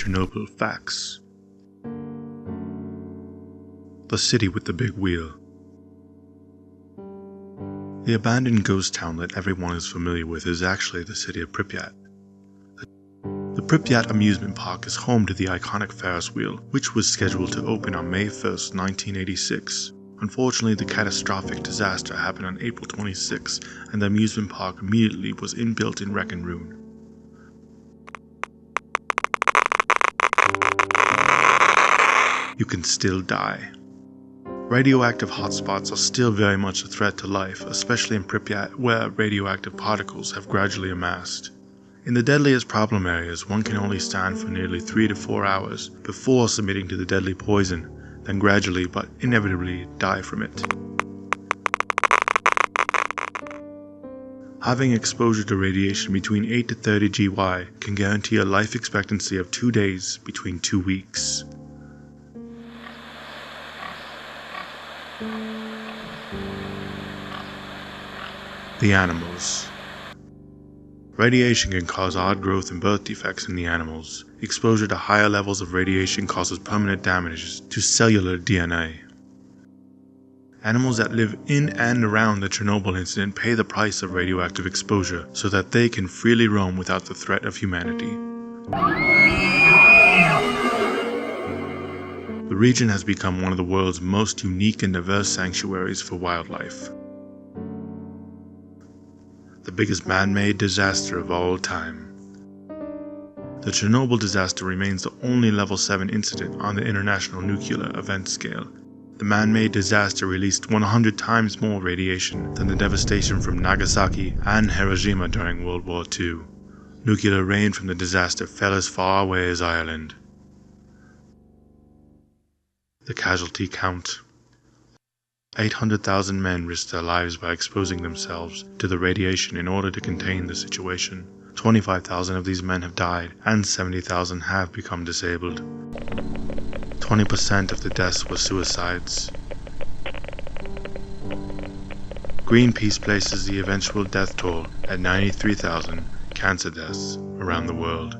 Chernobyl facts. The city with the big wheel. The abandoned ghost town that everyone is familiar with is actually the city of Pripyat. The Pripyat amusement park is home to the iconic Ferris wheel, which was scheduled to open on May 1st, 1986. Unfortunately, the catastrophic disaster happened on April 26, and the amusement park immediately was inbuilt in wreck and ruin. You can still die. Radioactive hotspots are still very much a threat to life, especially in Pripyat, where radioactive particles have gradually amassed. In the deadliest problem areas, one can only stand for nearly 3 to 4 hours before submitting to the deadly poison, then gradually but inevitably die from it. Having exposure to radiation between 8 to 30 GY can guarantee a life expectancy of 2 days between 2 weeks. The animals. Radiation can cause odd growth and birth defects in the animals. Exposure to higher levels of radiation causes permanent damage to cellular DNA. Animals that live in and around the Chernobyl incident pay the price of radioactive exposure so that they can freely roam without the threat of humanity. The region has become one of the world's most unique and diverse sanctuaries for wildlife. The biggest man-made disaster of all time. The Chernobyl disaster remains the only level 7 incident on the International Nuclear Event Scale. The man-made disaster released 100 times more radiation than the devastation from Nagasaki and Hiroshima during World War II. Nuclear rain from the disaster fell as far away as Ireland. The casualty count. 800,000 men risked their lives by exposing themselves to the radiation in order to contain the situation. 25,000 of these men have died, and 70,000 have become disabled. 20% of the deaths were suicides. Greenpeace places the eventual death toll at 93,000 cancer deaths around the world.